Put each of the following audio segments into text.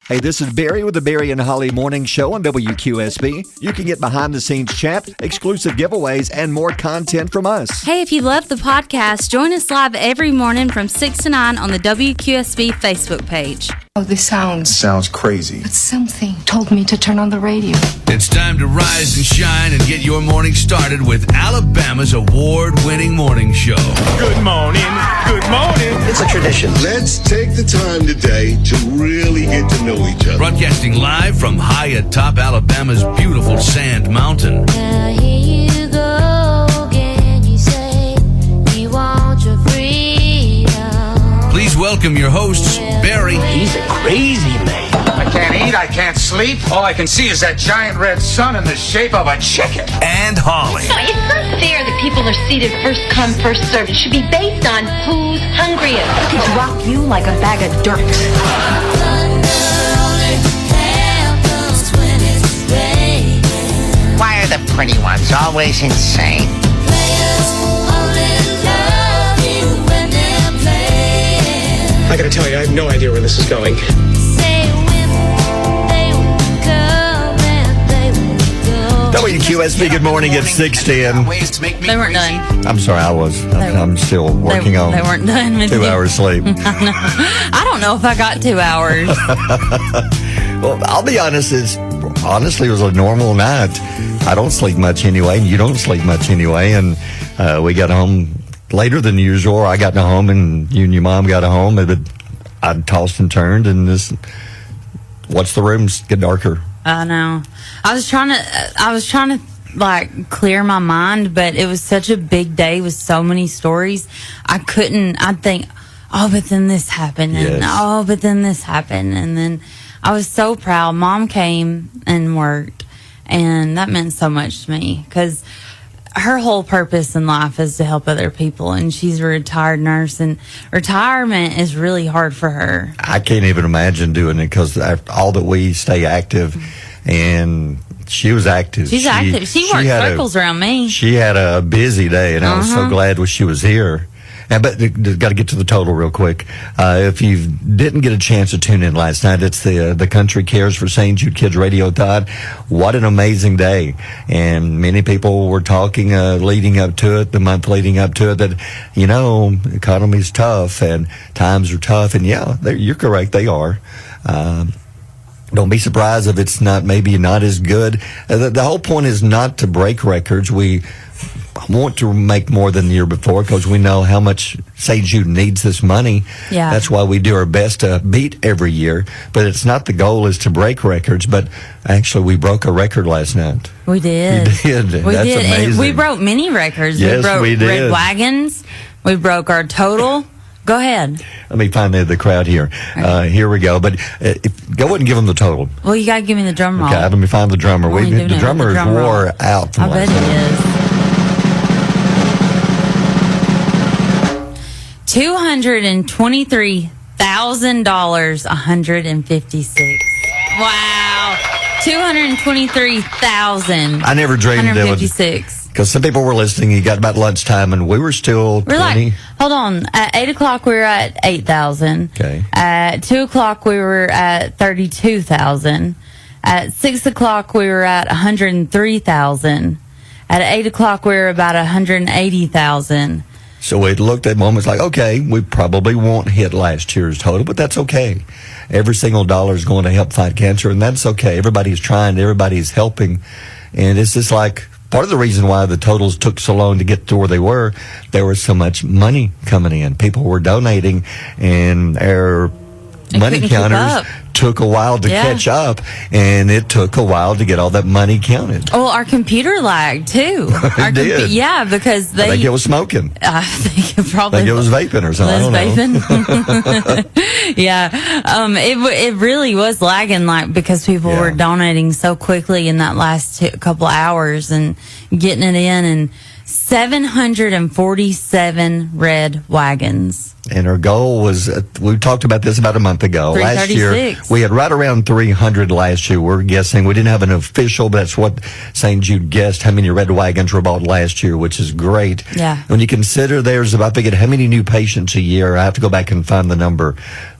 Hey, this is Barry with the Barry and Holly Morning Show on WQSB. You can get behind-the-scenes chat, exclusive giveaways, and more content from us. Hey, if you love the podcast, join us live every morning from 6 to 9 on the WQSB Facebook page. Oh, this sounds crazy. But something told me to turn on the radio. It's time to rise and shine and get your morning started with Alabama's award-winning morning show. Good morning. Good morning. It's a tradition. Let's take the time today to really get to know each other. Broadcasting live from high atop Alabama's beautiful Sand Mountain. Now here you go again. You say you want your freedom. Please welcome your hosts, Barry. He's a crazy man. I can't eat, I can't sleep. All I can see is that giant red sun in the shape of a chicken. And Holly. No, it's not fair that people are seated first come, first served. It should be based on who's hungriest. I could drop you like a bag of dirt. Why are the pretty ones always insane? I gotta tell you, I have no idea where this is going. WQSB, good morning at 6:10. They weren't done. I'm sorry, I'm still working on They weren't done with 2 you. hours sleep. I don't know if I got 2 hours. Well, I'll be honest, it was a normal night. I don't sleep much anyway, and you don't sleep much anyway, and we got home later than usual. I got home, and you and your mom got home, but I tossed and turned, and watch the rooms get darker. I know. I was trying to like clear my mind, but it was such a big day with so many stories. I'd think, oh, but then this happened, and Yes. oh, but then this happened, and then I was so proud. Mom came and worked, and that meant so much to me because her whole purpose in life is to help other people, and she's a retired nurse, and retirement is really hard for her. I can't even imagine doing it because all that we stay active, and she was active. She's active. She worked circles around me. She had a busy day, and I was so glad when she was here. But got to get to the total real quick. If you didn't get a chance to tune in last night, it's the Country Cares for St. Jude Kids Radio Thon. What an amazing day. And many people were talking leading up to it, the month leading up to it, that, the economy's tough and times are tough. And yeah, you're correct, they are. Don't be surprised if it's maybe not as good. The whole point is not to break records. We want to make more than the year before because we know how much St. Jude needs this money. Yeah. That's why we do our best to beat every year. But it's not the goal is to break records. But actually, we broke a record last night. We did. We did. That's amazing. And we broke many records. Yes, we broke we did. Red Wagons. We broke our total. Go ahead. Let me find the crowd here. Here we go. But go ahead and give them the total. Well, you got to give me the drum roll. Okay, let me find the drummer. The drummer is wore out from I bet last night. it is. $223,000, 156. Wow. 223,000. I never dreamed that would. 156. Because some people were listening. You got about lunchtime, and we were still 20. Like, hold on. At 8 o'clock, we were at 8,000. Okay. At 2 o'clock, we were at 32,000. At 6 o'clock, we were at 103,000. At 8 o'clock, we were about 180,000. So it looked at moments like, okay, we probably won't hit last year's total, but that's okay. Every single dollar is going to help fight cancer, and that's okay. Everybody's trying, everybody's helping. And it's just like part of the reason why the totals took so long to get to where they were, there was so much money coming in. People were donating, and our money counters took a while to catch up, and it took a while to get all that money counted. Well, our computer lagged too. It did. Yeah, because I think it was smoking. I think it probably. I think it was vaping or something. I don't know. Yeah, it really was lagging, like because people were donating so quickly in that last couple hours and getting it in, and 747 red wagons. And our goal was, we talked about this about a month ago. Last year, 336. we had right around 300 last year. We're guessing. We didn't have an official, but that's what St. Jude guessed how many red wagons were bought last year, which is great. Yeah. When you consider there's about, I forget how many new patients a year. I have to go back and find the number.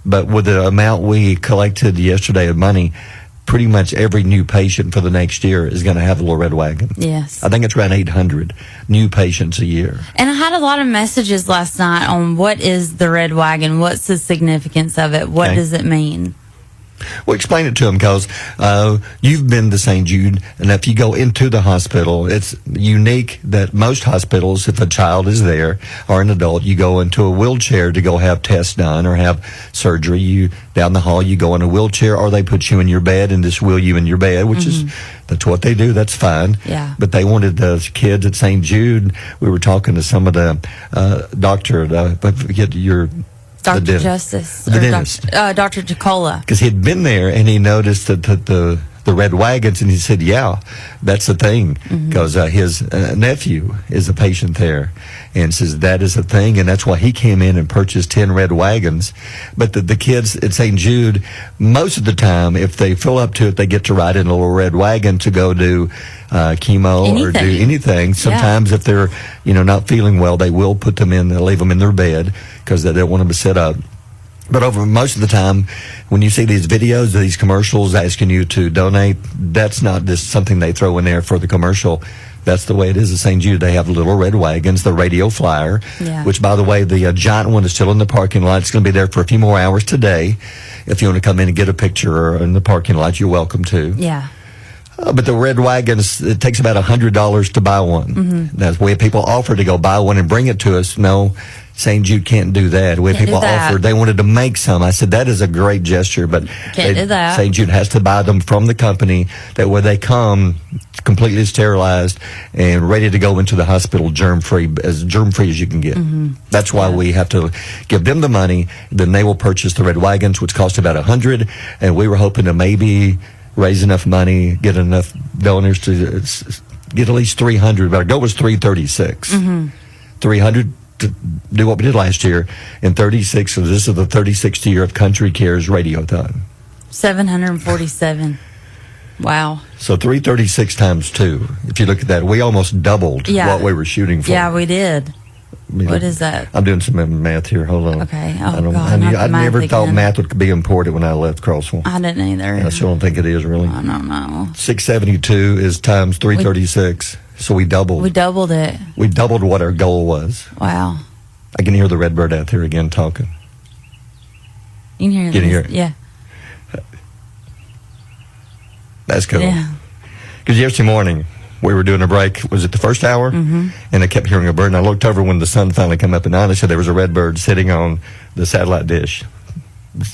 But with the amount we collected yesterday of money, pretty much every new patient for the next year is going to have a little red wagon. Yes. I think it's around 800 new patients a year. And I had a lot of messages last night on what is the red wagon? What's the significance of it? What Okay. does it mean? Well, explain it to them, because you've been to St. Jude, and if you go into the hospital, it's unique that most hospitals, if a child is there or an adult, you go into a wheelchair to go have tests done or have surgery. You down the hall, you go in a wheelchair, or they put you in your bed and just wheel you in your bed, which is that's what they do. That's fine. Yeah. But they wanted the kids at St. Jude. We were talking to some of the doctor. I forget your. Dr. Justice. The dentist. Dr. Jacola. Because he'd been there and he noticed that the red wagons, and he said, yeah, that's the thing. Because his nephew is a patient there and says that is a thing, and that's why he came in and purchased 10 red wagons. But the kids at St. Jude, most of the time, if they fill up to it, they get to ride in a little red wagon to go do chemo or do anything. Sometimes if they're not feeling well, they will put them in, they'll leave them in their bed because they don't want them to sit up. But over most of the time, when you see these videos, these commercials asking you to donate, that's not just something they throw in there for the commercial. That's the way it is at St. Jude. They have little red wagons, the radio flyer, which, by the way, the giant one is still in the parking lot. It's going to be there for a few more hours today. If you want to come in and get a picture in the parking lot, you're welcome to. Yeah. But the red wagons, it takes about $100 to buy one. That's the way people offer to go buy one and bring it to us. No, St. Jude can't do that. The way Can't people do that. offered, they wanted to make some. I said, that is a great gesture, but Can't do that. St. Jude has to buy them from the company. That way they come completely sterilized and ready to go into the hospital germ-free as you can get. That's why we have to give them the money. Then they will purchase the red wagons, which cost about $100, and we were hoping to maybe raise enough money, get enough donors to get at least 300. But our goal was 336. 300 to do what we did last year, and 36. So this is the 36th year of Country Cares Radiothon. 747. Wow. So 336 times 2. If you look at that, we almost doubled what we were shooting for. Yeah, we did. What is that? I'm doing some math here. Hold on. Okay. Oh, I God. I never math thought again. math would be important when I left Crossville. I didn't either. I still don't think it is, really. I don't know. 672 is times 336. So we doubled. We doubled it. We doubled what our goal was. Wow. I can hear the redbird out there again talking. You can hear Can you hear this? it? Yeah. That's cool. Yeah. Because yesterday morning, we were doing a break. Was it the first hour? And I kept hearing a bird. And I looked over when the sun finally came up, and I said there was a red bird sitting on the satellite dish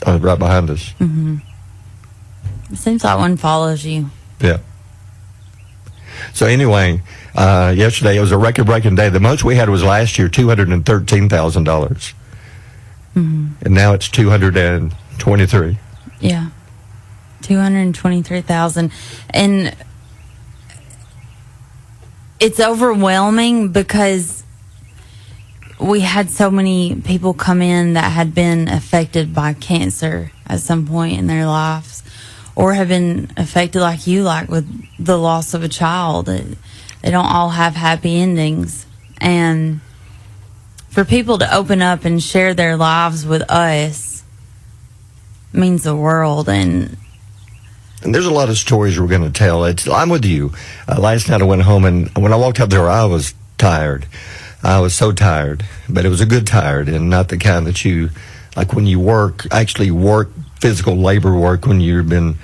right behind us. It seems like one follows you. Yeah. So anyway, yesterday it was a record-breaking day. The most we had was last year, $213,000. And now it's 223. Yeah. 223,000. And it's overwhelming because we had so many people come in that had been affected by cancer at some point in their lives, or have been affected like you, like with the loss of a child. They don't all have happy endings. And for people to open up and share their lives with us means the world. And there's a lot of stories we're going to tell. I'm with you. Last night I went home, and when I walked out there, I was tired. I was so tired, but it was a good tired, and not the kind that you, like when you actually work physical labor work, when you've been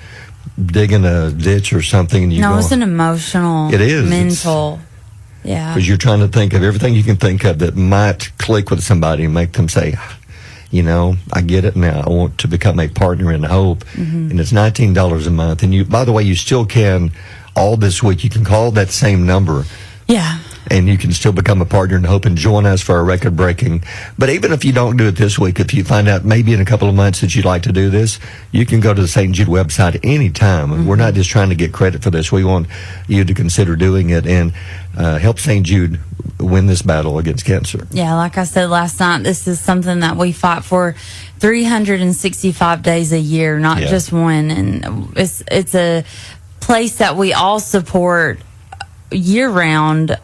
digging a ditch or something. And it's an emotional, it is mental. Yeah. Because you're trying to think of everything you can think of that might click with somebody and make them say, I get it now. I want to become a partner in hope. And it's $19 a month. And by the way, you still can, all this week, you can call that same number. Yeah. and you can still become a partner in hope and join us for our record breaking. But even if you don't do it this week, if you find out maybe in a couple of months that you'd like to do this, you can go to the St. Jude website anytime. We're not just trying to get credit for this. We want you to consider doing it and help St. Jude win this battle against cancer. Yeah, like I said last night, this is something that we fight for 365 days a year, not just one. And it's a place that we all support year round.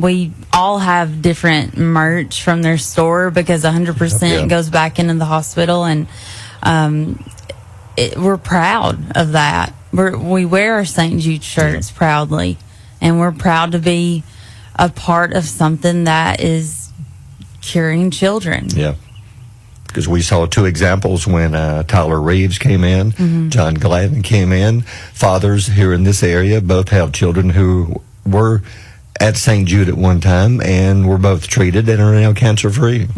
We all have different merch from their store because 100% goes back into the hospital, and we're proud of that. We wear our St. Jude shirts proudly, and we're proud to be a part of something that is curing children. Yeah. Because we saw two examples when Tyler Reeves came in, John Gladden came in. Fathers here in this area both have children who were at St. Jude at one time and were both treated and are now cancer-free.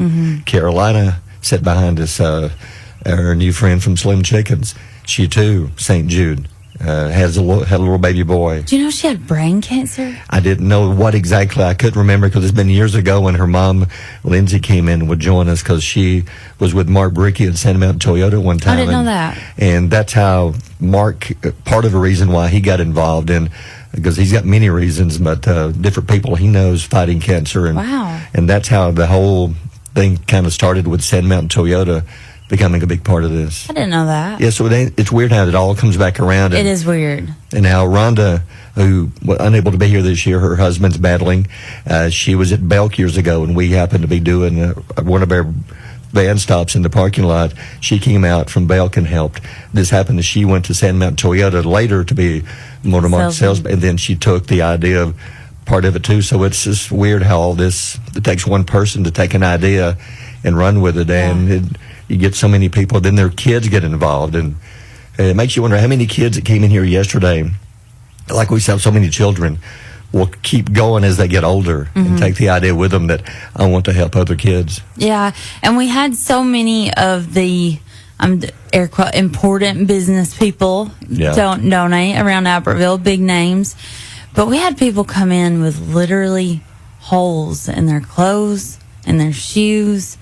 Carolina sat behind us, our new friend from Slim Chickens. She too, St. Jude, had a little baby boy. Do you know she had brain cancer? I didn't know what exactly. I couldn't remember because it's been years ago when her mom, Lindsay, came in and would join us because she was with Mark Bricky at Santa Mountain Toyota at one time. I didn't know that. And that's how Mark, part of the reason why he got involved in, because he's got many reasons, but different people he knows fighting cancer. And, and that's how the whole thing kind of started with Sand Mountain Toyota becoming a big part of this. I didn't know that. Yeah, so it's weird how it all comes back around. It is weird. And now Rhonda, who was unable to be here this year, her husband's battling. She was at Belk years ago, and we happened to be doing one of our van stops in the parking lot. She came out from Belk and helped. This happened that she went to Sand Mountain Toyota later to be motor market salesman, and then she took the idea of part of it too. So it's just weird how all this, it takes one person to take an idea and run with it, and you get so many people, then their kids get involved, and it makes you wonder how many kids that came in here yesterday, like we have so many children, will keep going as they get older and take the idea with them that I want to help other kids. Yeah, and we had so many of the air quote important business people don't donate around Albertville, big names, but we had people come in with literally holes in their clothes and their shoes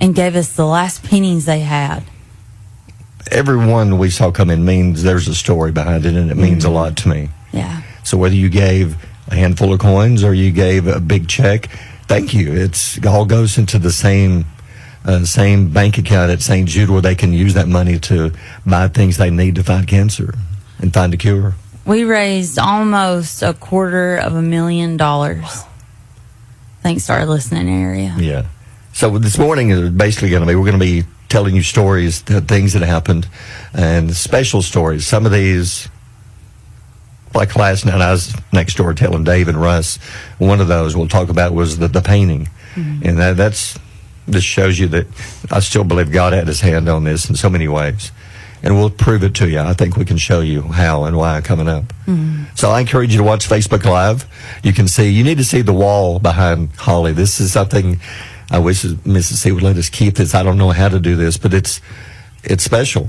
and gave us the last pennies they had. Everyone we saw come in means there's a story behind it, and it means a lot to me. Yeah. So whether you gave a handful of coins or you gave a big check, thank you. It all goes into the same bank account at St. Jude where they can use that money to buy things they need to fight cancer and find a cure. We raised almost $250,000 thanks to our listening area. Yeah. So this morning is basically we're going to be telling you stories, things that happened, and special stories. Some of these, like last night, I was next door telling Dave and Russ, one of those we'll talk about was the painting. And this shows you that I still believe God had his hand on this in so many ways. And we'll prove it to you. I think we can show you how and why coming up. So I encourage you to watch Facebook Live. You need to see the wall behind Holly. This is something I wish Mrs. C would let us keep this. I don't know how to do this, but it's special.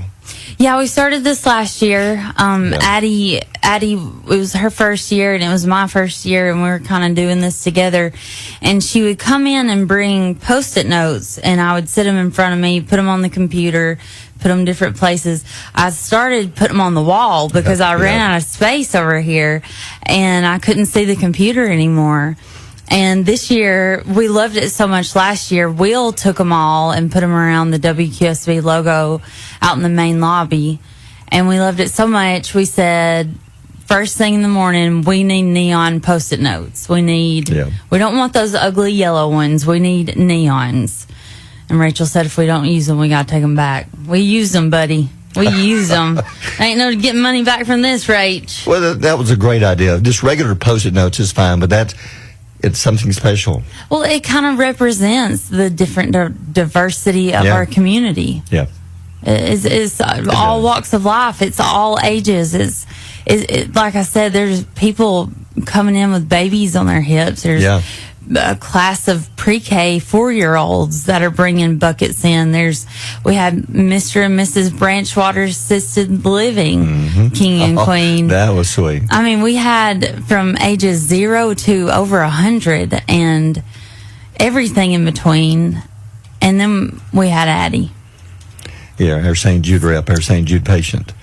Yeah, we started this last year. Addie, it was her first year, and it was my first year, and we were kind of doing this together. And she would come in and bring Post-it notes, and I would sit them in front of me, put them on the computer, put them different places. I started putting them on the wall because I ran out of space over here, and I couldn't see the computer anymore. And this year, we loved it so much. Last year, Will took them all and put them around the WQSB logo out in the main lobby. And we loved it so much, we said, first thing in the morning, we need neon Post-it notes. We don't want those ugly yellow ones. We need neons. And Rachel said, if we don't use them, we got to take them back. We use them, buddy. We use them. Ain't no getting money back from this, Rach. Well, that was a great idea. Just regular Post-it notes is fine, but it's something special. Well, it kind of represents the different diversity of our community. Yeah. It's all walks of life. It's all ages. It's like I said, there's people coming in with babies on their hips. There's a class of pre-K 4-year-olds that are bringing buckets in. We had Mr. and Mrs. Branchwater Assisted Living, King and Queen. That was sweet. I mean, we had from ages 0 to over 100 and everything in between. And then we had Addie. Yeah, our St. Jude rep, our St. Jude patient.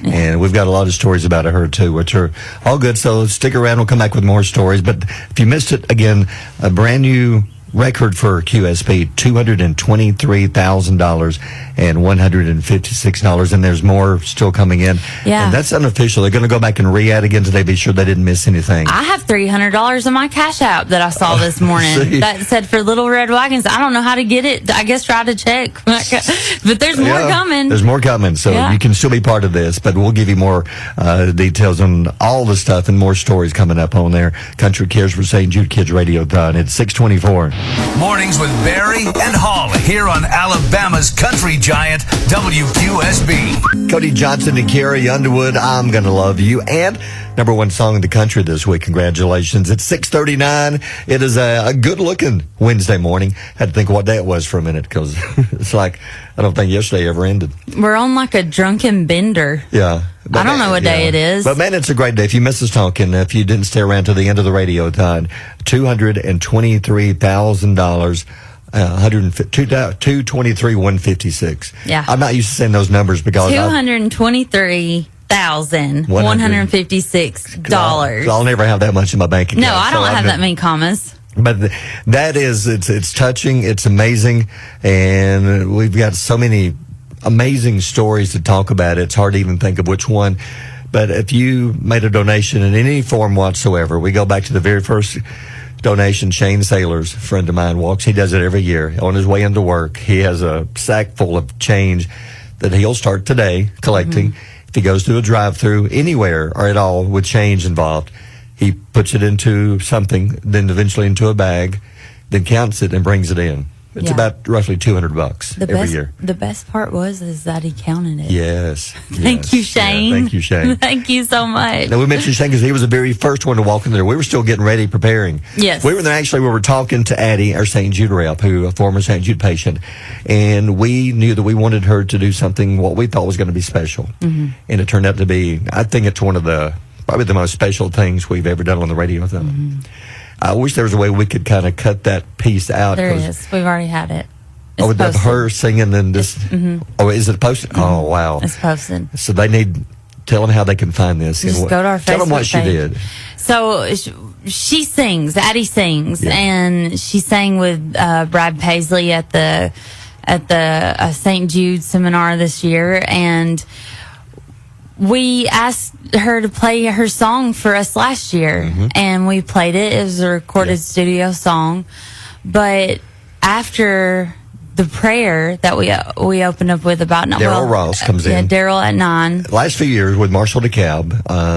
Yeah. And we've got a lot of stories about her, too, which are all good. So stick around. We'll come back with more stories. But if you missed it, again, a brand new record for QSP, $223,000 and $156. And there's more still coming in. Yeah. And that's unofficial. They're going to go back and re-add again today. Be sure they didn't miss anything. I have $300 in my Cash App that I saw this morning that said for Little Red Wagons. I don't know how to get it. I guess try to check. But there's more coming. There's more coming. So you can still be part of this. But we'll give you more details on all the stuff and more stories coming up on there. Country Cares for St. Jude Kids Radiothon. It's 624. Mornings with Barry and Holly here on Alabama's country giant WQSB. Cody Johnson and Carrie Underwood, I'm Gonna Love You, and number one song in the country this week. Congratulations. It's 6:39. It is a good-looking Wednesday morning. Had to think what day it was for a minute because it's like I don't think yesterday ever ended. We're on like a drunken bender. Yeah. I don't know what day it is. But, man, it's a great day. If you missed us talking, if you didn't stay around to the end of the Radiothon, $223,000, $223,156. Yeah. I'm not used to saying those numbers because $223,156. I'll never have that much in my bank account. No, I don't have that many commas. But that is, it's touching, it's amazing, and we've got so many amazing stories to talk about. It's hard to even think of which one. But if you made a donation in any form whatsoever, we go back to the very first donation. Shane Sailors, a friend of mine, walks. He does it every year. On his way into work, he has a sack full of change that he'll start today collecting. If he goes to a drive-through anywhere or at all with change involved, he puts it into something, then eventually into a bag, then counts it and brings it in. It's about roughly $200 every year. The best part is that he counted it. Yes. Thank you, Shane. Yeah, thank you, Shane. Thank you so much. Now, we mentioned Shane because he was the very first one to walk in there. We were still getting ready, preparing. Yes. We were there we were talking to Addie, our St. Jude rep, a former St. Jude patient, and we knew that we wanted her to do something what we thought was going to be special. And it turned out to be, I think it's one of probably the most special things we've ever done on the radio. I wish there was a way we could kind of cut that piece out. There is. We've already had it. With her singing and this. Oh, is it posted? Oh, wow. It's posted. So they tell them how they can find this. Just go to our Facebook Tell them what she page. did. So she sings. Addie sings, and she sang with Brad Paisley at the St. Jude seminar this year, and we asked her to play her song for us last year, and we played it. It was a recorded studio song, but after the prayer that we opened up with about Daryl Ross comes in. Yeah, Daryl at 9. Last few years with Marshall DeKalb,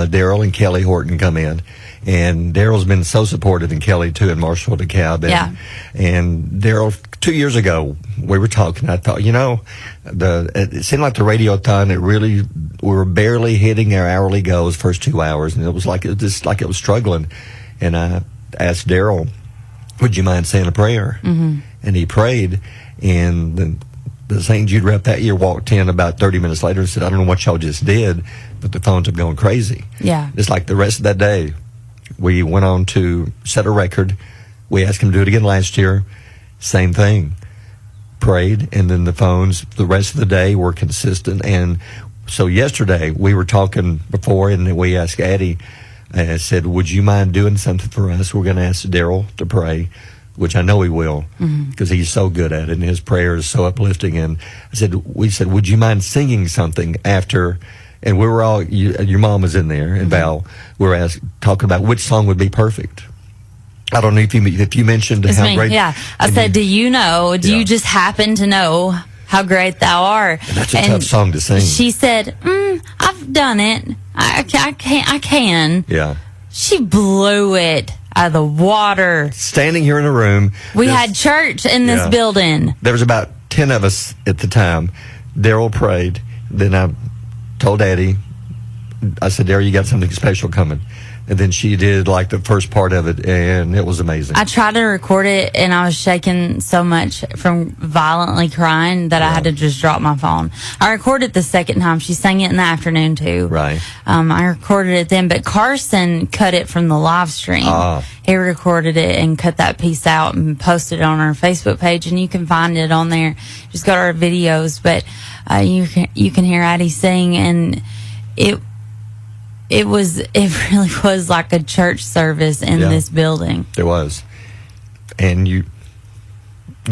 Daryl and Kelly Horton come in, and Daryl's been so supportive, and Kelly too, and Marshall DeKalb. And Daryl, 2 years ago, we were talking. I thought, it seemed like the Radiothon. We were barely hitting our hourly goals first 2 hours, and it was just struggling. And I asked Daryl, "Would you mind saying a prayer?" And he prayed, and then the St. Jude rep that year walked in about 30 minutes later and said, "I don't know what y'all just did, but the phones have gone crazy." Yeah. It's like the rest of that day, we went on to set a record. We asked him to do it again last year. Same thing. Prayed, and then the phones the rest of the day were consistent. And so yesterday, we were talking before, and we asked Addie, I said, "Would you mind doing something for us? We're going to ask Daryl to pray," which I know he will, because he's so good at it, and his prayer is so uplifting. And we said, "Would you mind singing something after?" And we were all, your mom was in there, and Val, we were talking about which song would be perfect. I don't know if you mentioned It's how me. great. Yeah. I said, "Do you know? Do you just happen to know how great thou art?" And that's a tough song to sing. She said, "I've done it. I can." Yeah. She blew it out of the water. Standing here in a room. We had church in this building. There was about 10 of us at the time. Daryl prayed. Then I told Addie, I said, Dara, you got something special coming. And then she did like the first part of it, and it was amazing. I tried to record it, and I was shaking so much from violently crying that I had to just drop my phone. I recorded the second time. She sang it in the afternoon, too. Right. I recorded it then, but Carson cut it from the live stream. He recorded it and cut that piece out and posted it on our Facebook page, and you can find it on there. Just go to our videos, but you can hear Addie sing, and it really was like a church service in this building. It was. And you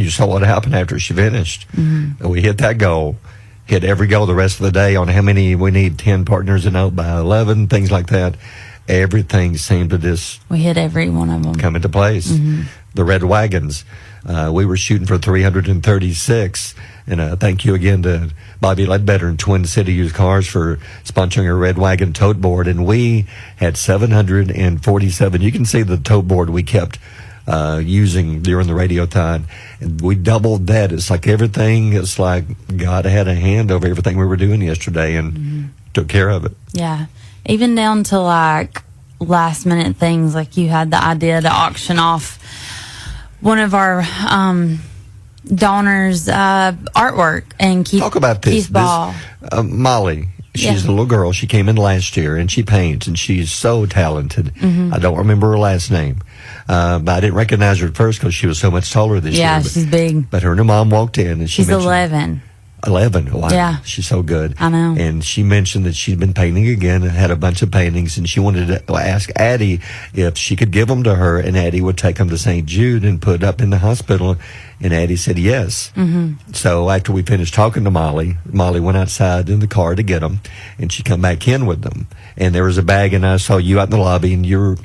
saw what happened after she finished. Mm-hmm. We hit that goal, hit every goal the rest of the day on how many we need, 10 partners and out by 11, things like that. Everything seemed to just... We hit every one of them. ...come into place. Mm-hmm. The red wagons. We were shooting for 336. And thank you again to Bobby Ledbetter and Twin City Used Cars for sponsoring a red wagon tote board. And we had 747. You can see the tote board we kept using during the radiothon. And we doubled that. It's like everything, it's like God had a hand over everything we were doing yesterday and took care of it. Yeah. Even down to like last minute things, like you had the idea to auction off one of our donors' artwork and keep talk about this. Keith Ball. Molly, she's a little girl. She came in last year and she paints and she's so talented. Mm-hmm. I don't remember her last name, but I didn't recognize her at first because she was so much taller this year. Yeah, she's big. But her and her mom walked in and she's 11. 11. Wow. Yeah. She's so good. I know. And she mentioned that she'd been painting again and had a bunch of paintings, and she wanted to ask Addie if she could give them to her, and Addie would take them to St. Jude and put up in the hospital. And Addie said yes. Mm-hmm. So after we finished talking to Molly went outside in the car to get them, and she come back in with them. And there was a bag, and I saw you out in the lobby, and you were...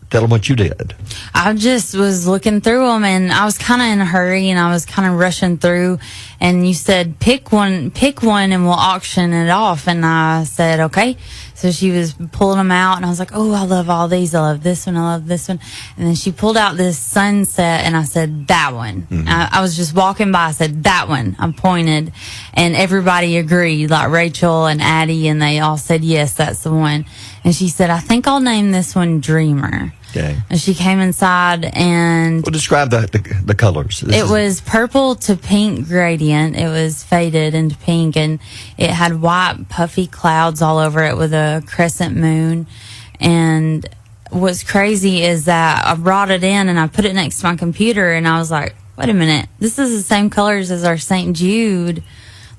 Tell them what you did. I just was looking through them, and I was kind of in a hurry, and I was kind of rushing through. And you said, pick one, and we'll auction it off. And I said, okay. So she was pulling them out, and I was like, oh, I love all these. I love this one. I love this one. And then she pulled out this sunset, and I said, that one. Mm-hmm. I was just walking by. I said, that one. I pointed, and everybody agreed, like Rachel and Addie, and they all said, yes, that's the one. And she said, I think I'll name this one Dreamer. Okay. And she came inside and... Well, describe the colors. It was purple to pink gradient. It was faded into pink, and it had white puffy clouds all over it with a crescent moon. And what's crazy is that I brought it in and I put it next to my computer, and I was like, wait a minute, this is the same colors as our St. Jude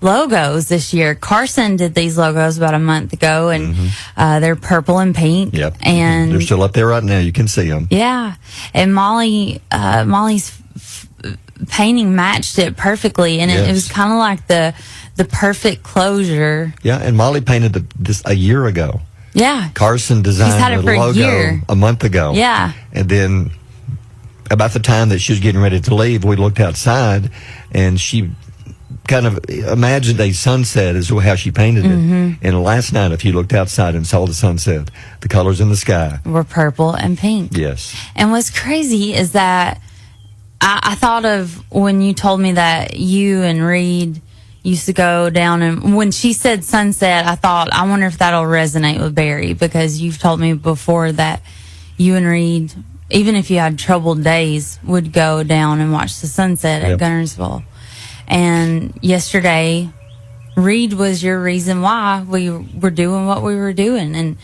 logos this year. Carson did these logos about a month ago, and they're purple and pink. Yep. And they're still up there right now. You can see them. Yeah. And Molly's painting matched it perfectly, and it was kind of like the perfect closure. Yeah, and Molly painted this a year ago. Yeah. Carson designed the logo a month ago. Yeah. And then about the time that she was getting ready to leave, we looked outside, and she kind of imagined a sunset is how she painted it. Mm-hmm. And last night, if you looked outside and saw the sunset, the colors in the sky were purple and pink. Yes. And what's crazy is that I thought of when you told me that you and Reed used to go down, and when she said sunset, I thought, I wonder if that'll resonate with Barry, because you've told me before that you and Reed, even if you had troubled days, would go down and watch the sunset at Gunnersville. And yesterday, Reed was your reason why we were doing what we were doing. And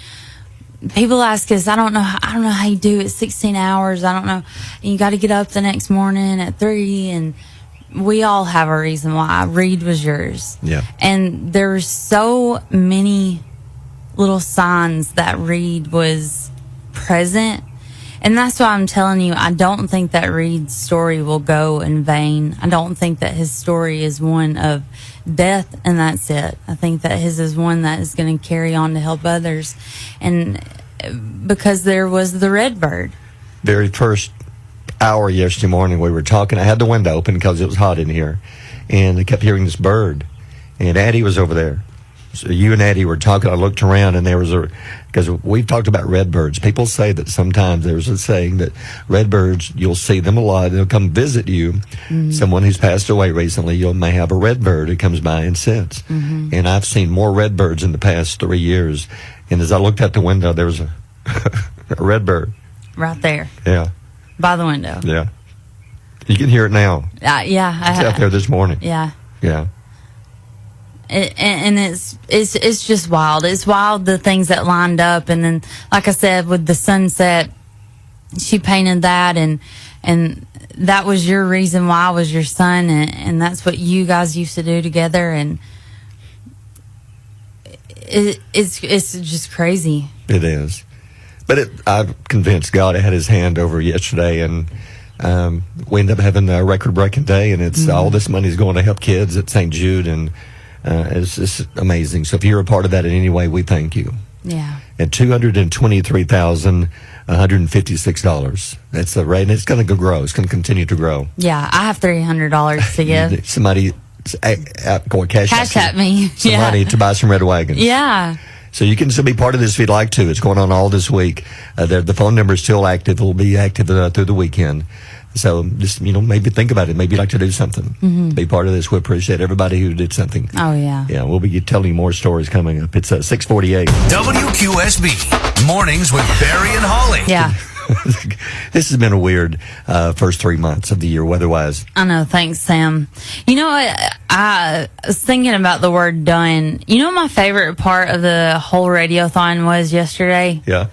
people ask us, I don't know how you do it, 16 hours. I don't know. And you got to get up the next morning at 3, and we all have a reason why. Reed was yours. Yeah. And there were so many little signs that Reed was present. And that's why I'm telling you, I don't think that Reed's story will go in vain. I don't think that his story is one of death and that's it. I think that his is one that is going to carry on to help others. And because there was the Redbird. Very first hour yesterday morning, we were talking. I had the window open because it was hot in here. And I kept hearing this bird. And Addie was over there. So you and Addie were talking. I looked around, and there was because we've talked about redbirds. People say that sometimes there's a saying that redbirds, you'll see them a lot. They'll come visit you. Mm-hmm. Someone who's passed away recently, you may have a redbird who comes by and sits. Mm-hmm. And I've seen more redbirds in the past 3 years. And as I looked out the window, there was a red bird. Right there Yeah, by the window. yeah. You can hear it now. Yeah. It's out there this morning. Yeah. Yeah. And it's just wild. It's wild, the things that lined up. And then, like I said, with the sunset, she painted that, and that was your reason why I was your son, and that's what you guys used to do together, and it's just crazy. It is. But I'm convinced God had his hand over yesterday, and we ended up having a record-breaking day, and it's all this money is going to help kids at St. Jude, and it's amazing. So if you're a part of that in any way, we thank you. Yeah. At $223,156. That's the rate, and it's going to grow. It's going to continue to grow. Yeah, I have $300 to give. Somebody cash at me. Some money to buy some red wagons. Yeah. So you can still be part of this if you'd like to. It's going on all this week. The phone number is still active. It will be active through the weekend. So just, maybe think about it. Maybe you'd like to do something. Be part of this. We appreciate everybody who did something. Oh, yeah. Yeah, we'll be telling you more stories coming up. It's 6:48. WQSB, Mornings with Barry and Holly. Yeah. This has been a weird first 3 months of the year weather-wise. I know. Thanks, Sam. You know what? I was thinking about the word done. You know what my favorite part of the whole radiothon was yesterday? Yeah.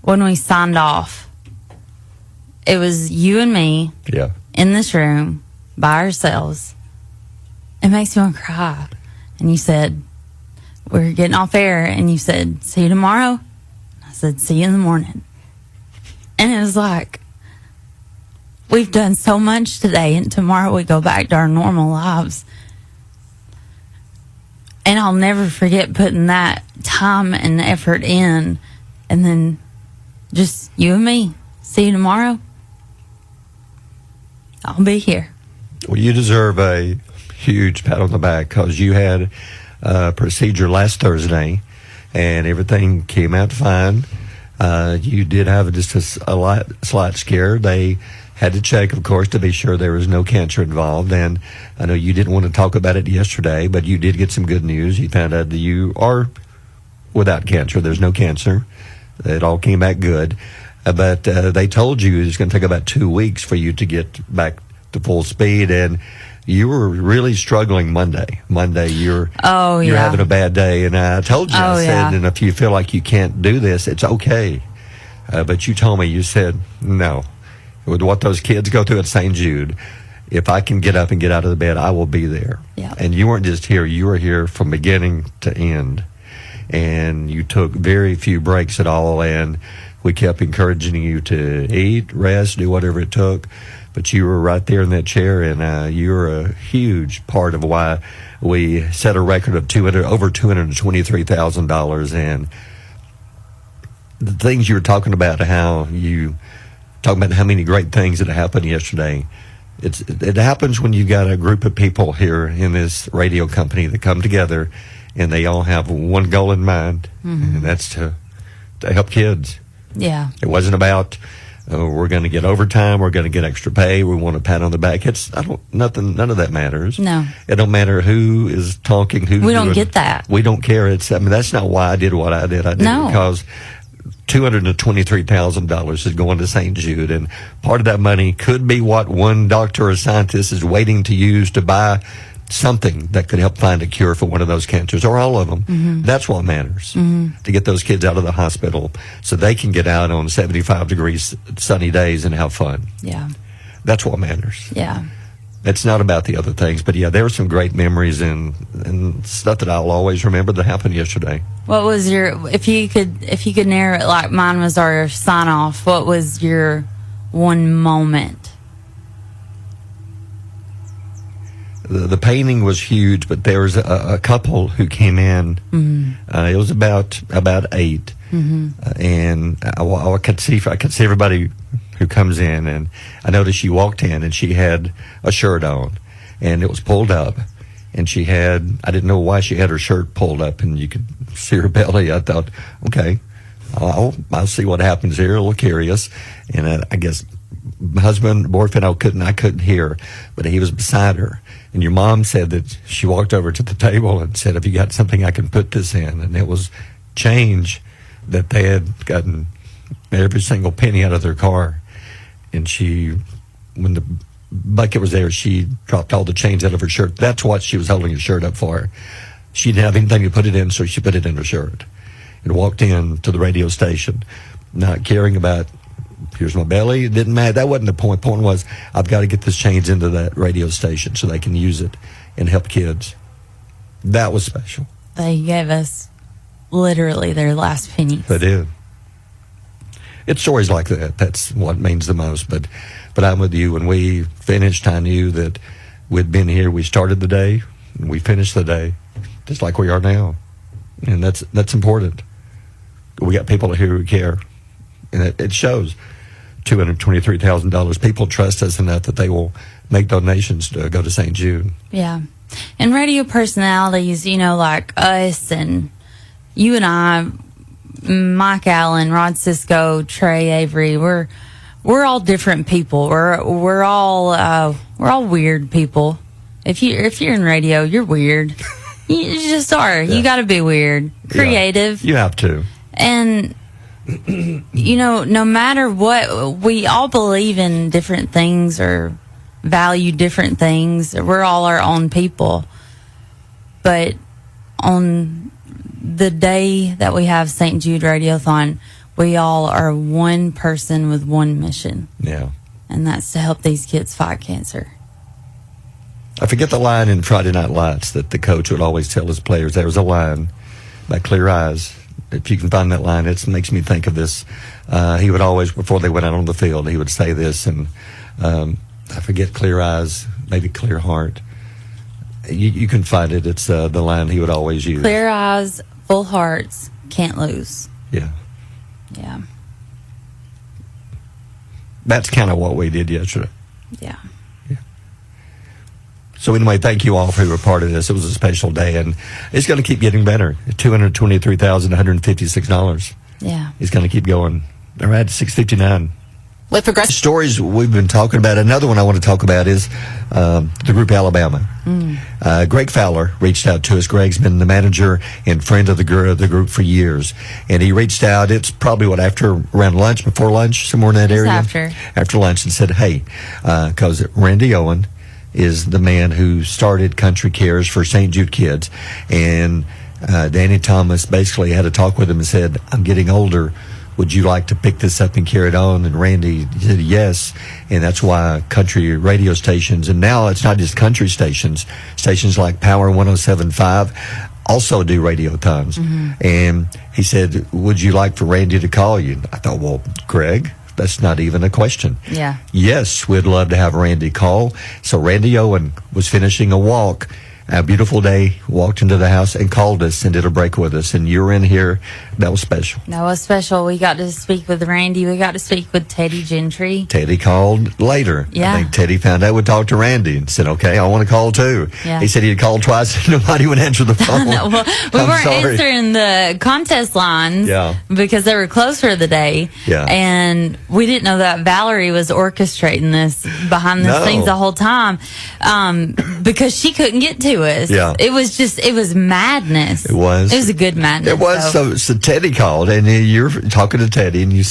When we signed off. It was you and me in this room by ourselves. It makes me want to cry. And you said, we're getting off air. And you said, see you tomorrow. I said, see you in the morning. And it was like, we've done so much today, and tomorrow we go back to our normal lives. And I'll never forget putting that time and effort in, and then just you and me. See you tomorrow. I'll be here. Well, you deserve a huge pat on the back because you had a procedure last Thursday and everything came out fine. You did have just a slight scare. They had to check, of course, to be sure there was no cancer involved. And I know you didn't want to talk about it yesterday, but you did get some good news. You found out that you are without cancer. There's no cancer. It all came back good. But they told you it's going to take about 2 weeks for you to get back to full speed, and you were really struggling Monday. You're having a bad day, and I told you, I said, and if you feel like you can't do this, it's okay. But you told me, you said, no. With what those kids go through at St. Jude, if I can get up and get out of the bed, I will be there. Yeah. And you weren't just here, you were here from beginning to end. And you took very few breaks at all, and we kept encouraging you to eat, rest, do whatever it took. But you were right there in that chair, and you're a huge part of why we set a record of over $223,000. And the things you were talking about, how many great things that happened yesterday. It happens when you got a group of people here in this radio company that come together, and they all have one goal in mind, and that's to help kids. Yeah. It wasn't about we're going to get overtime, we're going to get extra pay, we want a pat on the back. None of that matters. No. It don't matter who is talking, we don't get that. We don't care. That's not why I did what I did. I did it because $223,000 is going to St. Jude, and part of that money could be what one doctor or scientist is waiting to use to buy something that could help find a cure for one of those cancers, or all of them. That's what matters, to get those kids out of the hospital so they can get out on 75 degrees sunny days and have fun. Yeah. That's what matters. Yeah. It's not about the other things, but yeah, there were some great memories and stuff that I'll always remember that happened yesterday. What was if you could narrow it, like mine was our sign off, what was your one moment? The painting was huge, but there was a couple who came in. It was about 8, and I could see everybody who comes in, and I noticed she walked in and she had a shirt on, and it was pulled up, and I didn't know why she had her shirt pulled up, and you could see her belly. I thought, okay, I'll see what happens here. A little curious, and I guess boyfriend, I couldn't hear, but he was beside her. And your mom said that she walked over to the table and said, "Have you got something I can put this in?" And it was change that they had gotten every single penny out of their car. And when the bucket was there, she dropped all the change out of her shirt. That's what she was holding her shirt up for. She didn't have anything to put it in, so she put it in her shirt and walked in to the radio station, not caring about, here's my belly. It didn't matter. That wasn't the point. The point was, I've got to get this change into that radio station so they can use it and help kids. That was special. They gave us literally their last pennies. They did. It's stories like that. That's what means the most. But I'm with you. When we finished, I knew that we'd been here. We started the day, and we finished the day, just like we are now. And that's important. We got people here who care. And it shows. $223,000. People trust us enough that they will make donations to go to St. Jude. Yeah. And radio personalities, like us and you and I, Mike Allen, Rod Cisco, Trey Avery, we're all different people. We're all weird people. If you're in radio, you're weird. You just are. Yeah. You got to be weird, creative. Yeah, you have to. And no matter what, we all believe in different things or value different things. We're all our own people. But on the day that we have St. Jude Radiothon, we all are one person with one mission. Yeah. And that's to help these kids fight cancer. I forget the line in Friday Night Lights that the coach would always tell his players. There was a line by Clear Eyes. If you can find that line, it makes me think of this. He would always, before they went out on the field, he would say this, and I forget Clear Eyes, maybe Clear Heart. You can find it. It's the line he would always use. Clear eyes, full hearts, can't lose. Yeah. Yeah. That's kind of what we did yesterday. Yeah. So anyway, thank you all who were part of this. It was a special day, and it's going to keep getting better. $223,156. Yeah. It's going to keep going. All right, $659. With progressive stories we've been talking about, another one I want to talk about is the group Alabama. Greg Fowler reached out to us. Greg's been the manager and friend of the group for years, and he reached out. It's probably around lunch, before lunch, somewhere in that area. After lunch, and said, "Hey, because Randy Owen is the man who started Country Cares for St. Jude kids, and Danny Thomas basically had a talk with him and said, I'm getting older. Would you like to pick this up and carry it on?" And Randy said yes, and that's why country radio stations, and now it's not just country stations like Power 107.5 also do radiothons. And he said, would you like for Randy to call you? I thought, well, Greg, that's not even a question. Yeah. Yes, we'd love to have Randy call. So Randy Owen was finishing a walk, a beautiful day, walked into the house and called us and did a break with us. And you were in here. That was special. That was special. We got to speak with Randy. We got to speak with Teddy Gentry. Teddy called later. Yeah. I think Teddy found out would talk to Randy and said, okay, I want to call too. Yeah. He said he'd called twice and nobody would answer the phone. Well, we weren't answering the contest lines because they were closed for the day. Yeah. And we didn't know that Valerie was orchestrating this behind the scenes the whole time because she couldn't get to us. Yeah. It was madness. It was. It was a good madness. It was. So Teddy called, and you're talking to Teddy, and you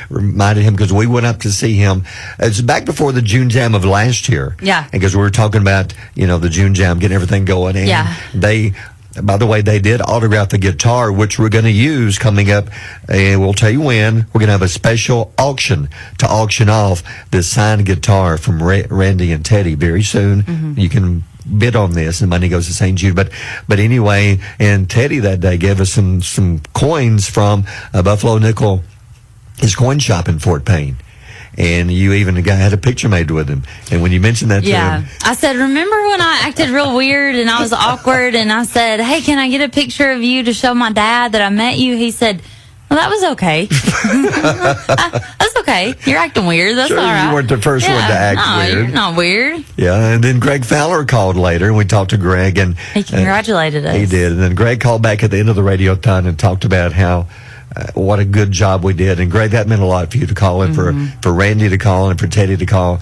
reminded him, because we went up to see him. It's back before the June Jam of last year. Yeah. Because we were talking about, the June Jam, getting everything going. And by the way, they did autograph the guitar, which we're going to use coming up, and we'll tell you when. We're going to have a special auction to auction off this signed guitar from Randy and Teddy very soon. You can bid on this, and money goes to St. Jude. But anyway, and Teddy that day gave us some coins from Buffalo Nickel, his coin shop in Fort Payne. And you even had a picture made with him. And when you mentioned that to him, I said, remember when I acted real weird and I was awkward, and I said, hey, can I get a picture of you to show my dad that I met you? He said, well, that was okay. That's okay. You're acting weird. That's sure, all right. You weren't the first one to act weird. You're not weird. Yeah, and then Greg Fowler called later, and we talked to Greg. And he congratulated us. He did. And then Greg called back at the end of the radiothon and talked about how what a good job we did. And Greg, that meant a lot for you to call and for Randy to call and for Teddy to call.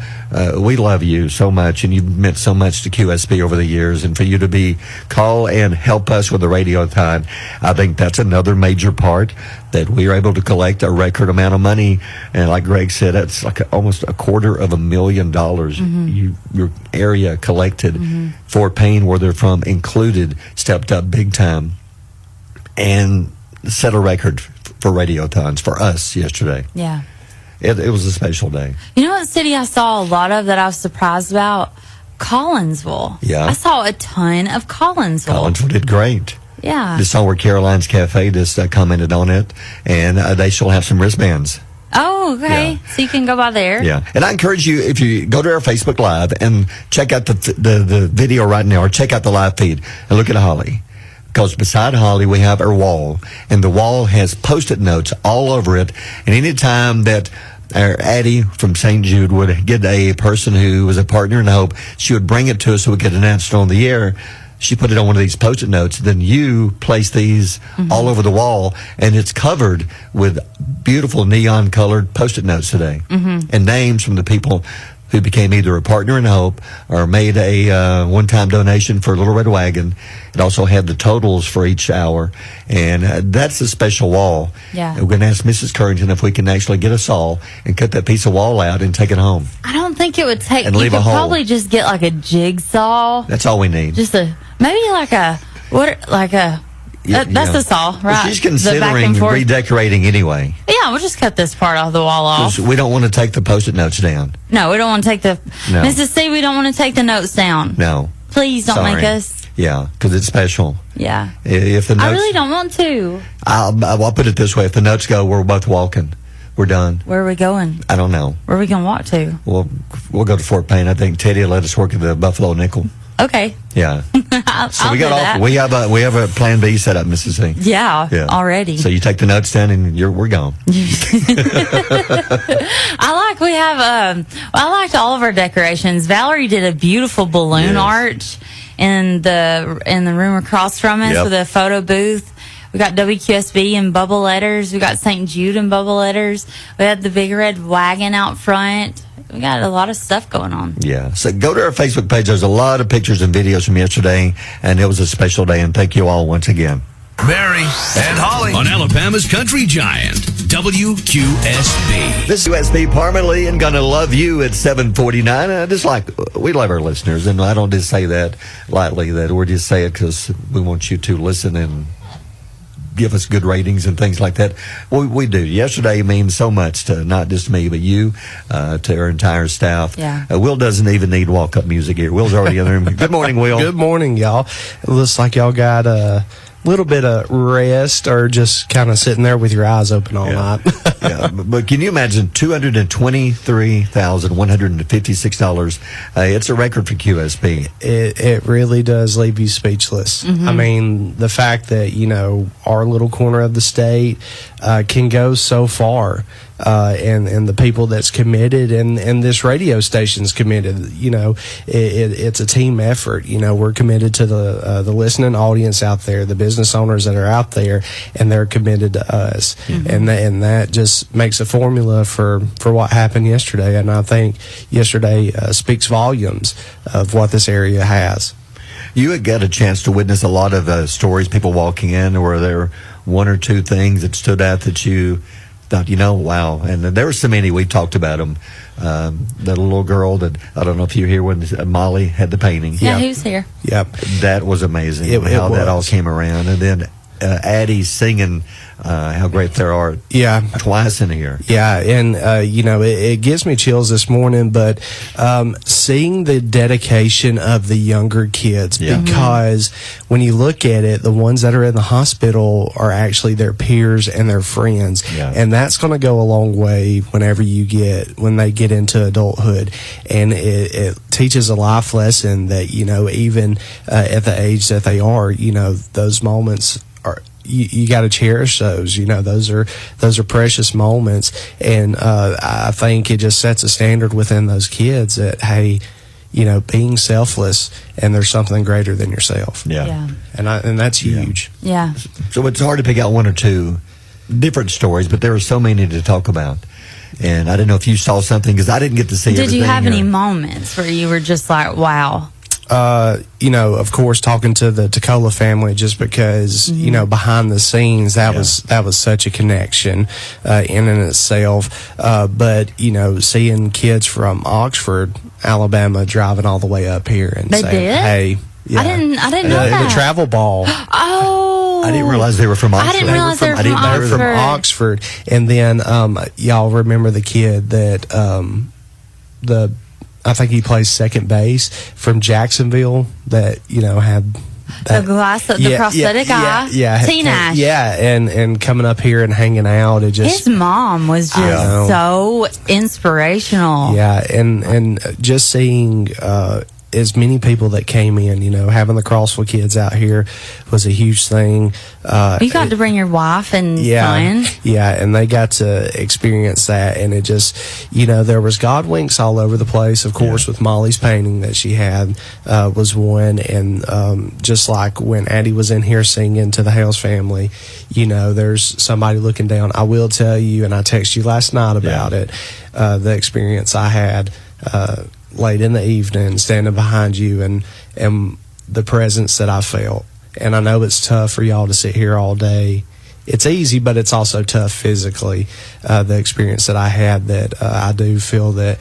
We love you so much, and you've meant so much to QSB over the years. And for you to call and help us with the Radiothon, I think that's another major part, that we are able to collect a record amount of money. And like Greg said, it's like almost $250,000 your area collected for Payne, where they're from, included, stepped up big time and set a record for Radiothons for us yesterday. Yeah. It was a special day. You know what city I saw a lot of that I was surprised about? Collinsville. Yeah. I saw a ton of Collinsville. Collinsville did great. Yeah. Just saw where Caroline's Cafe just commented on it, and they shall have some wristbands. Oh, okay. Yeah. So you can go by there. Yeah. And I encourage you, if you go to our Facebook Live and check out the video right now, or check out the live feed and look at Holly. Because beside Holly, we have our wall, and the wall has Post-it notes all over it. And any time that our Addie from St. Jude would get a person who was a partner in hope, she would bring it to us so we could announce it on the air. She put it on one of these Post-it notes. Then you place these all over the wall, and it's covered with beautiful neon-colored Post-it notes today, and names from the people who became either a partner in hope or made a one-time donation for Little Red Wagon. It also had the totals for each hour, and that's a special wall. Yeah. We're going to ask Mrs. Currington if we can actually get a saw and cut that piece of wall out and take it home. I don't think it would take. And you leave could a hole. probably just get like a jigsaw. That's all we need. Just maybe like a that's the saw, right? She's The back considering and forth. redecorating anyway. Yeah, we'll just cut this part of the wall off. 'Cause we don't want to take the Post-it notes down. No, we don't want to take the No. Mrs. C. We don't want to take the notes down. No. Please don't Sorry. make us. Yeah, because it's special. Yeah. If the notes, I really don't want to. I'll put it this way: if the notes go, we're both walking. We're done. Where are we going? I don't know. Where are we going to walk to? We'll go to Fort Payne. I think Teddy will let us work at the Buffalo Nickel. Okay. Yeah. So I'll we do got that. we have a plan B set up, Mrs. C. Yeah, already. So you take the notes down and we're gone. I liked all of our decorations. Valerie did a beautiful balloon arch in the room across from us with a photo booth. We got WQSB in bubble letters. We got St. Jude in bubble letters. We had the big red wagon out front. We got a lot of stuff going on. Yeah. So go to our Facebook page. There's a lot of pictures and videos from yesterday, and it was a special day. And thank you all once again. Barry and Holly on Alabama's Country Giant, WQSB. This is USB permanently and gonna love you at 7:49. Just like we love our listeners, and I don't just say that lightly. That we're just saying it because we want you to listen and give us good ratings and things like that. We do. Yesterday means so much to not just me, but you, to our entire staff. Yeah. Will doesn't even need walk-up music here. Will's already in the room. Good morning, Will. Good morning, y'all. It looks like y'all got a little bit of rest or just kind of sitting there with your eyes open all night. Yeah, but can you imagine $223,156? It's a record for QSB. It really does leave you speechless. I mean, the fact that, our little corner of the state can go so far, and the people that's committed and this radio station's committed, it's a team effort. We're committed to the listening audience out there, the business owners that are out there, and they're committed to us. And that just makes a formula for what happened yesterday. And I think yesterday speaks volumes of what this area has. You had got a chance to witness a lot of stories, people walking in, or were there one or two things that stood out that you thought, wow. And there were so many. We talked about them. That little girl that, I don't know if you were here when Molly had the painting. Yeah, he was here. Yep. That was amazing. How that all came around. And then Addie singing how great there are twice in here. Yeah, and it gives me chills this morning, but seeing the dedication of the younger kids, because when you look at it, the ones that are in the hospital are actually their peers and their friends, and that's going to go a long way when they get into adulthood, and it teaches a life lesson that even at the age that they are, those moments are. You got to cherish those. Those are precious moments, and I think it just sets a standard within those kids that being selfless, and there's something greater than yourself. Yeah. And that's huge. Yeah. So it's hard to pick out one or two different stories, but there were so many to talk about. And I didn't know if you saw something, because I didn't get to see Did everything. you have any or- moments where you were just like, wow? Of course, talking to the Toccola family, just because, behind the scenes, that was such a connection in and itself. But, seeing kids from Oxford, Alabama, driving all the way up here and They saying, did? hey, yeah. I didn't know that. The travel ball. Oh. I didn't realize they were from Oxford. I didn't realize they were from They were Oxford. from Oxford. And then, y'all remember the kid that, I think he plays second base from Jacksonville that, had that, the prosthetic eye. Yeah. T-Nash. Yeah, and coming up here and hanging out. It just, His mom was just so inspirational. yeah, and just seeing as many people that came in, having the Crossville kids out here was a huge thing. You got to bring your wife and son. Yeah, and they got to experience that, and it just, there was God winks all over the place. Of course, with Molly's painting that she had was one, and just like when Addie was in here singing to the Hales family, there's somebody looking down. I will tell you, and I texted you last night about it, the experience I had late in the evening, standing behind you, and the presence that I felt. And I know it's tough for y'all to sit here all day. It's easy, but it's also tough physically. The experience that I had, that I do feel that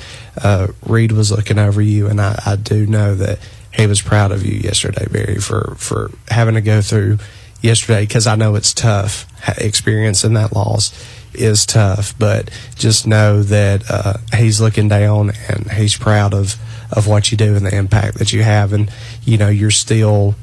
Reed was looking over you, and I do know that he was proud of you yesterday, Barry, for having to go through yesterday, because I know it's tough. Experiencing that loss is tough, but just know that he's looking down and he's proud of what you do and the impact that you have, and you're still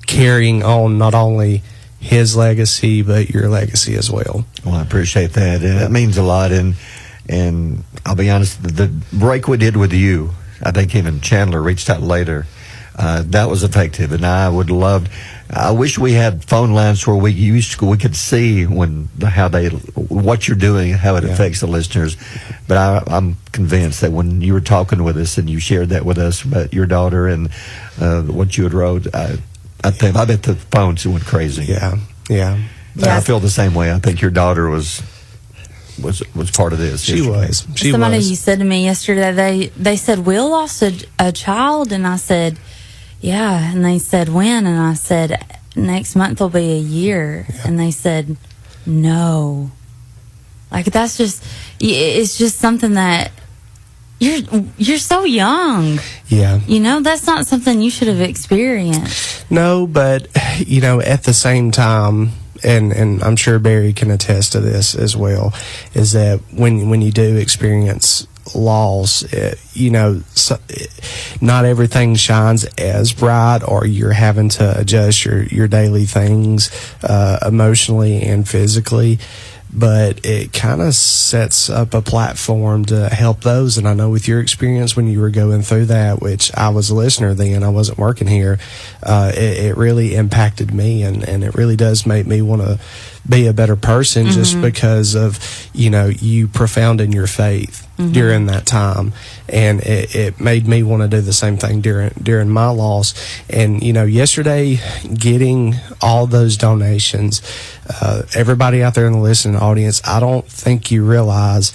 carrying on not only his legacy but your legacy as well. Well, I appreciate that, and it means a lot. And I'll be honest, the break we did with you, I think even Chandler reached out later. That was effective, and I wish we had phone lines where we could see what you're doing, how it affects the listeners. But I'm convinced that when you were talking with us and you shared that with us about your daughter and what you had wrote, I bet the phones went crazy. Yeah. I feel the same way. I think your daughter was part of this. She was. Somebody said to me yesterday, they said, Will lost a child, and I said, yeah, and they said, when? And I said, next month will be a year. And they said, no. Like, that's just, it's just something that you're so young. Yeah. That's not something you should have experienced. No, but, at the same time, and I'm sure Barry can attest to this as well, is that when you do experience loss, not everything shines as bright, or you're having to adjust your daily things emotionally and physically. But it kind of sets up a platform to help those. And I know with your experience when you were going through that, which I was a listener then, I wasn't working here, it really impacted me, and it really does make me want to be a better person, just because of, you profound in your faith during that time. And it made me want to do the same thing during my loss. And, yesterday, getting all those donations, everybody out there in the listening audience, I don't think you realize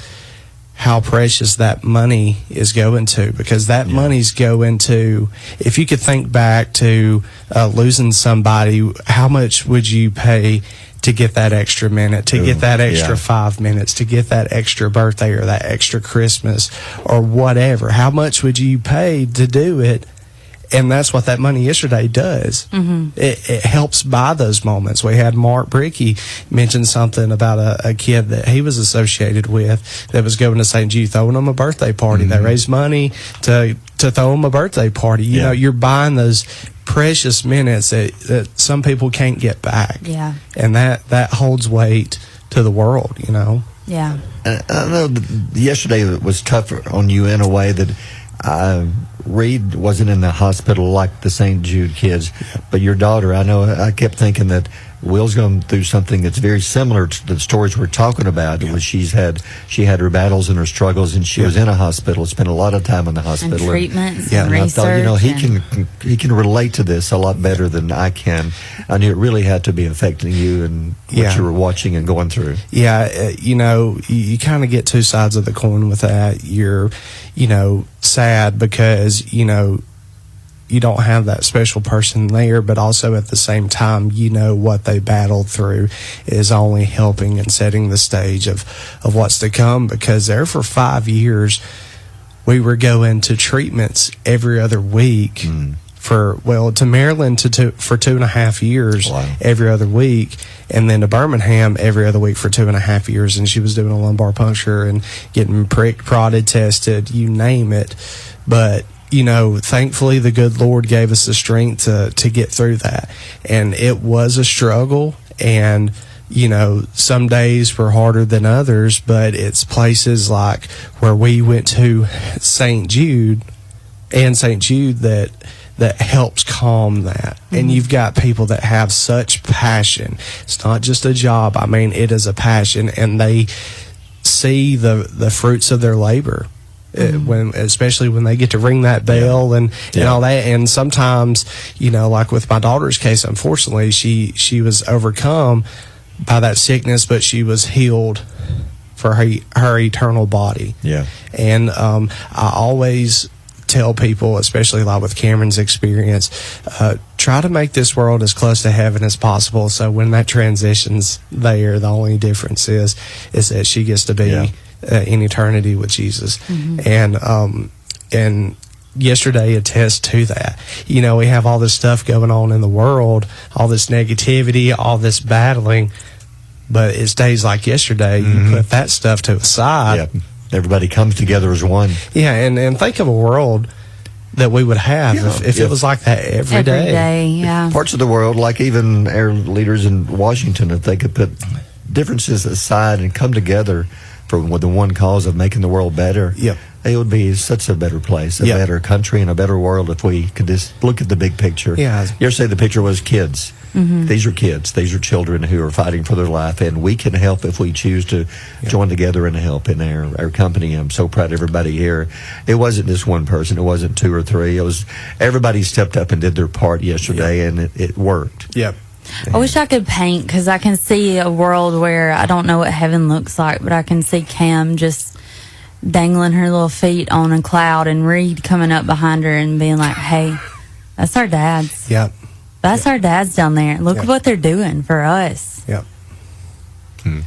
how precious that money is going to, because that money's going to, if you could think back to losing somebody, how much would you pay to get that extra minute, to get that extra 5 minutes, to get that extra birthday or that extra Christmas or whatever? How much would you pay to do it? And that's what that money yesterday does. It helps buy those moments. We had Mark Bricky mention something about a kid that he was associated with that was going to St. Jude, throwing him a birthday party. They raised money to throw him a birthday party. You know, you're buying those precious minutes that some people can't get back. Yeah. And that holds weight to the world, Yeah. I know yesterday was tough on you in a way that Reed wasn't in the hospital like the St. Jude kids, but your daughter, I know I kept thinking that Will's gone through something that's very similar to the stories we're talking about. It was she had her battles and her struggles, and she was in a hospital, spent a lot of time in the hospital. And treatments and and I research. thought, he can relate to this a lot better than I can. I knew it really had to be affecting you and what you were watching and going through. Yeah, you kind of get two sides of the coin with that. You're, sad because, you don't have that special person there, but also at the same time, what they battled through is only helping and setting the stage of what's to come, because there for 5 years, we were going to treatments every other week to Maryland for 2.5 years, every other week, and then to Birmingham every other week for 2.5 years. And she was doing a lumbar puncture and getting pricked, prodded, tested, you name it. But thankfully the good Lord gave us the strength to get through that. And it was a struggle, and some days were harder than others, but it's places like where we went to St. Jude that helps calm that. And you've got people that have such passion. It's not just a job. I mean, it is a passion, and they see the fruits of their labor. Especially when they get to ring that bell and all that. And sometimes, like with my daughter's case, unfortunately, she was overcome by that sickness, but she was healed for her eternal body. Yeah. And I always tell people, especially like with Cameron's experience, try to make this world as close to heaven as possible. So when that transition's there, the only difference is that she gets to be in eternity with Jesus. And yesterday attests to that. We have all this stuff going on in the world, all this negativity, all this battling, but it's days like yesterday, you put that stuff to the side. Everybody comes together as one. Yeah, and think of a world that we would have if it was like that every day. Every day, yeah. Parts of the world, like even our leaders in Washington, if they could put differences aside and come together with the one cause of making the world better, it would be such a better place, a better country, and a better world if we could just look at the big picture. Yeah. You ever say the picture was kids? These are kids. These are children who are fighting for their life, and we can help if we choose to join together and help in our company. I'm so proud of everybody here. It wasn't just one person. It wasn't two or three. It was everybody stepped up and did their part yesterday, and it worked. Yep. I wish I could paint, because I can see a world where I don't know what heaven looks like, but I can see Cam just dangling her little feet on a cloud and Reed coming up behind her and being like, hey, that's our dads. Yep. That's our dads down there. Look at what they're doing for us. Yep. Yep.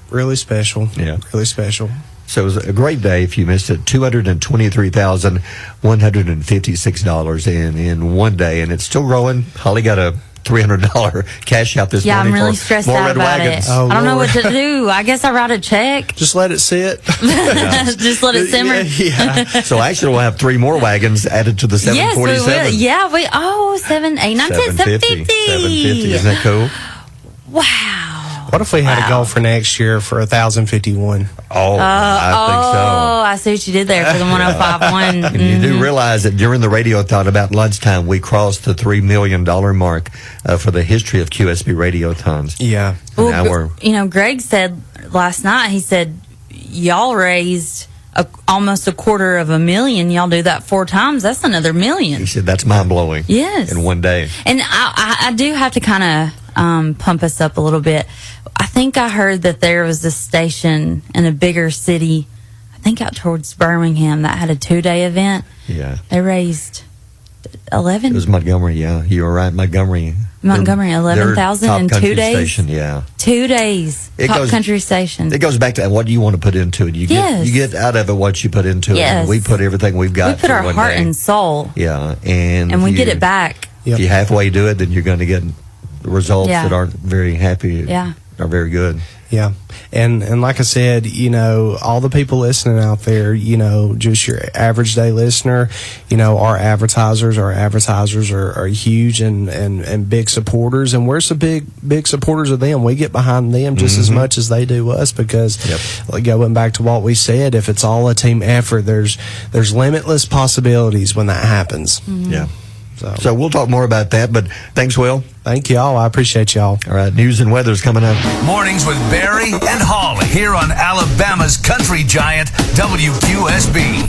Really special. Yeah. Really special. So it was a great day. If you missed it, $223,156 in one day, and it's still growing. Holly got a $300 cash out this morning. I'm really for stressed more out red about wagons. it. I don't know what to do. I guess I write a check. Just let it sit. Just let it simmer. Yeah. So actually, we'll have 3 more wagons added to the 747. Yes, we will. Yeah, 7, 8, 9, 10, 750. 750. Isn't that cool? Wow. What if we had a goal for next year for 1,051? Oh, I think so. Oh, I see what you did there for the 105.1. And you do realize that during the radiothon about lunchtime, we crossed the $3 million mark for the history of QSB radiothons. Yeah. Well, Greg said last night, he said, y'all raised almost $250,000. Y'all do that 4 times. That's another $1 million. He said, that's mind-blowing. Yes. In one day. And I do have to kind of pump us up a little bit. I think I heard that there was a station in a bigger city, I think out towards Birmingham, that had a 2-day event. Yeah. They raised 11. It was Montgomery, yeah. You were right, Montgomery. 11,000 in 2 days. Station, yeah. 2 days. Top country station. It goes back to what do you want to put into it. You get out of it what you put into it. And we put everything we've got. We put our heart and soul. Yeah, and we get it back. If you halfway do it, then you're going to get results that aren't very happy. Yeah. Are very good. Yeah. And like I said, all the people listening out there, just your average day listener, our advertisers are huge and big supporters, and we're some big supporters of them. We get behind them just as much as they do us, because going back to what we said, if it's all a team effort, there's limitless possibilities when that happens. Yeah. So we'll talk more about that. But thanks, Will. Thank y'all. I appreciate y'all. All right. News and weather's coming up. Mornings with Barry and Holly here on Alabama's country giant, WQSB.